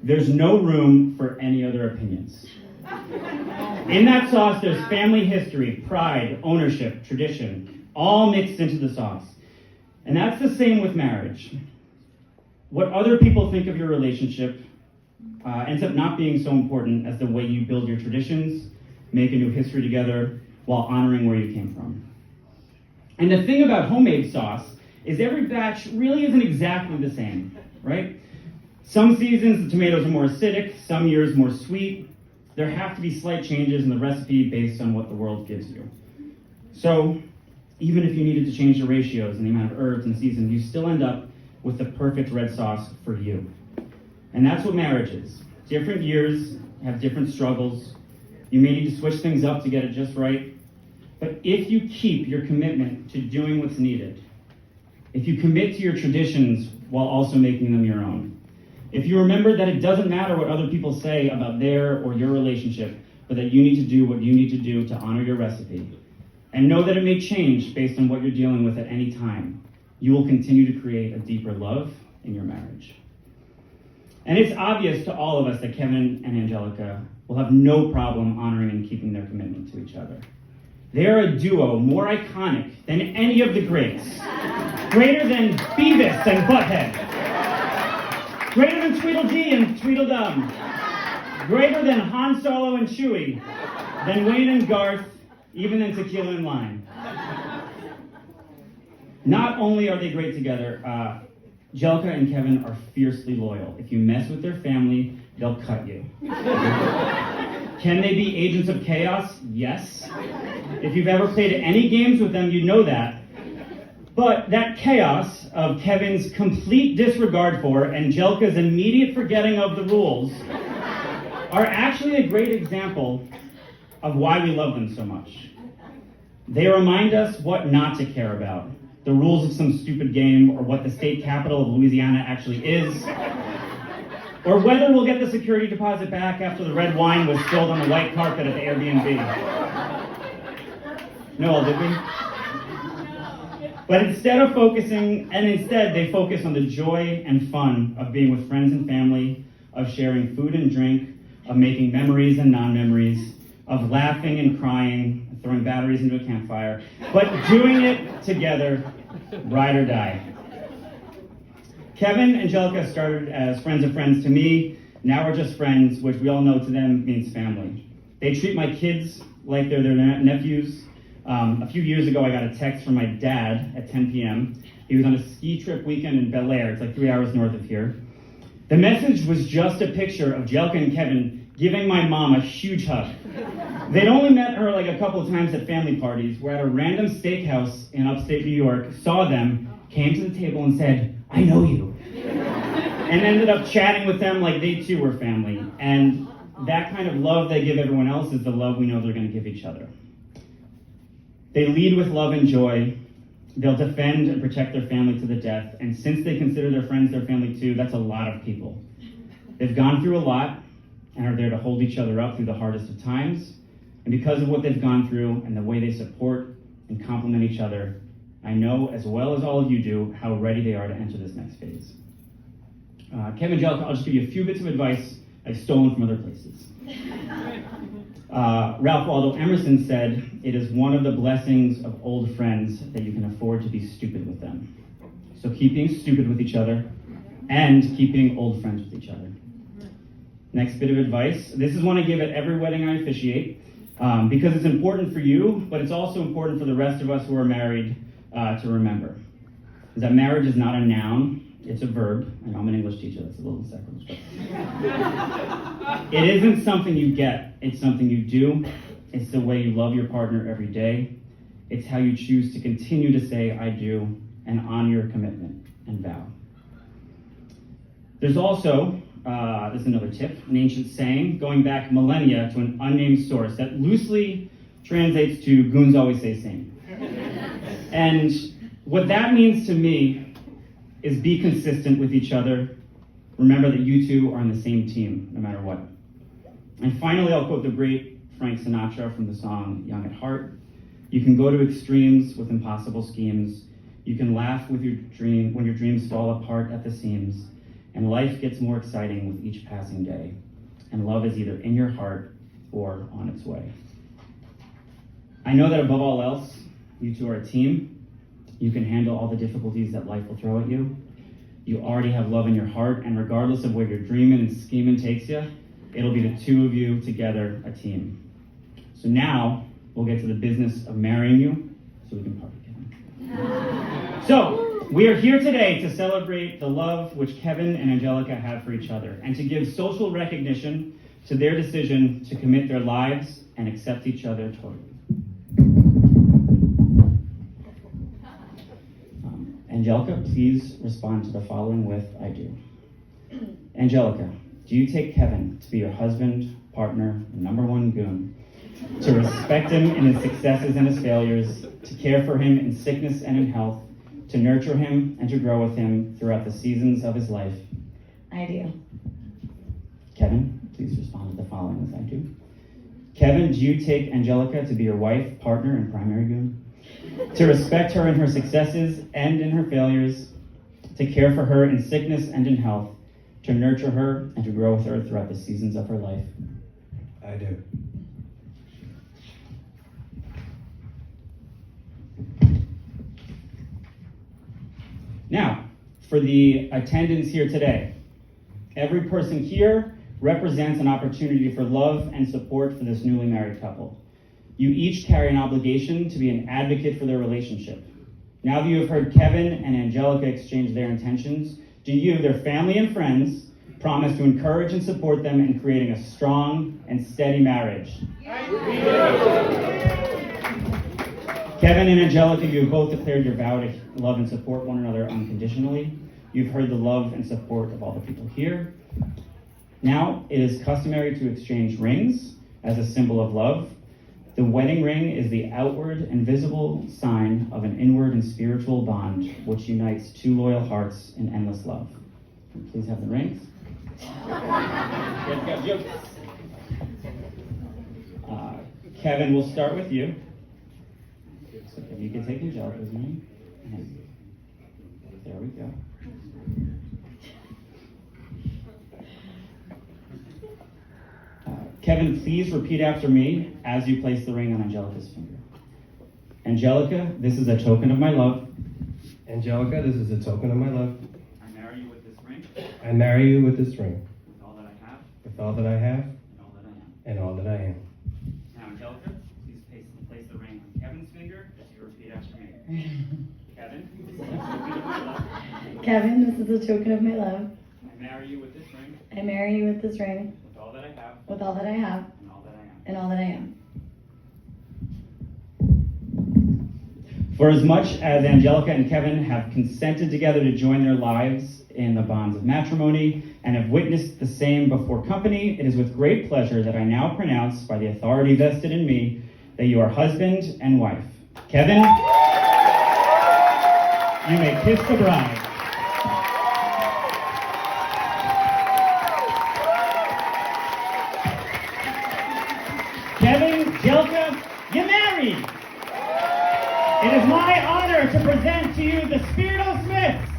there's no room for any other opinions. In that sauce, there's family history, pride, ownership, tradition, all mixed into the sauce. And that's the same with marriage. What other people think of your relationship ends up not being so important as the way you build your traditions, make a new history together, while honoring where you came from. And the thing about homemade sauce is every batch really isn't exactly the same, right? Some seasons the tomatoes are more acidic, some years more sweet. There have to be slight changes in the recipe based on what the world gives you. So even if you needed to change the ratios and the amount of herbs and seasons, you still end up with the perfect red sauce for you. And that's what marriage is. Different years have different struggles. You may need to switch things up to get it just right. But if you keep your commitment to doing what's needed, if you commit to your traditions while also making them your own, if you remember that it doesn't matter what other people say about their or your relationship, but that you need to do what you need to do to honor your recipe, and know that it may change based on what you're dealing with at any time, you will continue to create a deeper love in your marriage. And it's obvious to all of us that Kevin and Angelica will have no problem honoring and keeping their commitment to each other. They are a duo more iconic than any of the greats. Greater than Beavis and Butthead. Greater than Tweedledee and Tweedledum. Greater than Han Solo and Chewie. Than Wayne and Garth, even than Tequila and Lime. Not only are they great together, Angelica and Kevin are fiercely loyal. If you mess with their family, they'll cut you. Can they be agents of chaos? Yes. If you've ever played any games with them, you know that. But that chaos of Kevin's complete disregard for Angelica's immediate forgetting of the rules are actually a great example of why we love them so much. They remind us what not to care about. The rules of some stupid game, or what the state capital of Louisiana actually is, or whether we'll get the security deposit back after the red wine was spilled on the white carpet at the Airbnb. No, did we? But instead they focus on the joy and fun of being with friends and family, of sharing food and drink, of making memories and non-memories, of laughing and crying, and throwing batteries into a campfire, but doing it together, ride or die. Kevin and Angelica started as friends of friends to me. Now we're just friends, which we all know to them means family. They treat my kids like they're their nephews. A few years ago, I got a text from my dad at 10 p.m. He was on a ski trip weekend in Bel Air. It's like 3 hours north of here. The message was just a picture of Angelica and Kevin giving my mom a huge hug. They'd only met her like a couple of times at family parties. We're at a random steakhouse in upstate New York, saw them, came to the table and said, "I know you." And ended up chatting with them like they too were family. And that kind of love they give everyone else is the love we know they're going to give each other. They lead with love and joy. They'll defend and protect their family to the death. And since they consider their friends their family too, that's a lot of people. They've gone through a lot and are there to hold each other up through the hardest of times. And because of what they've gone through and the way they support and complement each other, I know, as well as all of you do, how ready they are to enter this next phase. Kevin and Angelica, I'll just give you a few bits of advice I've stolen from other places. Ralph Waldo Emerson said, "It is one of the blessings of old friends that you can afford to be stupid with them." So keep being stupid with each other and keep being old friends with each other. Next bit of advice. This is one I give at every wedding I officiate because it's important for you, but it's also important for the rest of us who are married to remember. Is that marriage is not a noun, it's a verb. I know I'm an English teacher, that's a little sacrilege. It isn't something you get, it's something you do. It's the way you love your partner every day. It's how you choose to continue to say, "I do," and honor your commitment and vow. There's also, this is another tip, an ancient saying going back millennia to an unnamed source that loosely translates to "goons always say same." And what that means to me is be consistent with each other. Remember that you two are on the same team, no matter what. And finally, I'll quote the great Frank Sinatra from the song "Young at Heart." You can go to extremes with impossible schemes. You can laugh with your dream when your dreams fall apart at the seams. and life gets more exciting with each passing day, and love is either in your heart or on its way. I know that above all else, you two are a team. You can handle all the difficulties that life will throw at you. You already have love in your heart, and regardless of where your dreaming and scheming takes you, it'll be the two of you together, a team. So now, we'll get to the business of marrying you, so we can party, Kevin. So, we are here today to celebrate the love which Kevin and Angelica have for each other, and to give social recognition to their decision to commit their lives and accept each other totally. Angelica, please respond to the following with, I do. Angelica, do you take Kevin to be your husband, partner, and number one goon, to respect him in his successes and his failures, to care for him in sickness and in health, to nurture him and to grow with him throughout the seasons of his life? I do. Kevin, please respond to the following with, I do. Kevin, do you take Angelica to be your wife, partner, and primary goon? To respect her in her successes and in her failures, to care for her in sickness and in health, to nurture her and to grow with her throughout the seasons of her life? I do. Now, for the attendance here today, every person here represents an opportunity for love and support for this newly married couple. You each carry an obligation to be an advocate for their relationship. Now that you have heard Kevin and Angelica exchange their intentions, do you, their family and friends, promise to encourage and support them in creating a strong and steady marriage? Kevin and Angelica, you have both declared your vow to love and support one another unconditionally. You've heard the love and support of all the people here. Now, it is customary to exchange rings as a symbol of love. The wedding ring is the outward and visible sign of an inward and spiritual bond which unites two loyal hearts in endless love. Please have the rings. Kevin, we'll start with you. So if you can take Angelica's ring. There we go. Kevin, please repeat after me as you place the ring on Angelica's finger. Angelica, this is a token of my love. Angelica, this is a token of my love. I marry you with this ring. I marry you with this ring. With all that I have. With all that I have. And all that I am. And all that I am. Now, Angelica, please place the ring on Kevin's finger as you repeat after me. Kevin, this is a token of my love. Kevin, this is a token of my love. I marry you with this ring. I marry you with this ring. With all that I have. With all that I have. And all that I am. And all that I am. For as much as Angelica and Kevin have consented together to join their lives in the bonds of matrimony and have witnessed the same before company, it is with great pleasure that I now pronounce, by the authority vested in me, that you are husband and wife. Kevin, you may kiss the bride. Kevin, Angelica, you're married. It is my honor to present to you the Spirito Smiths.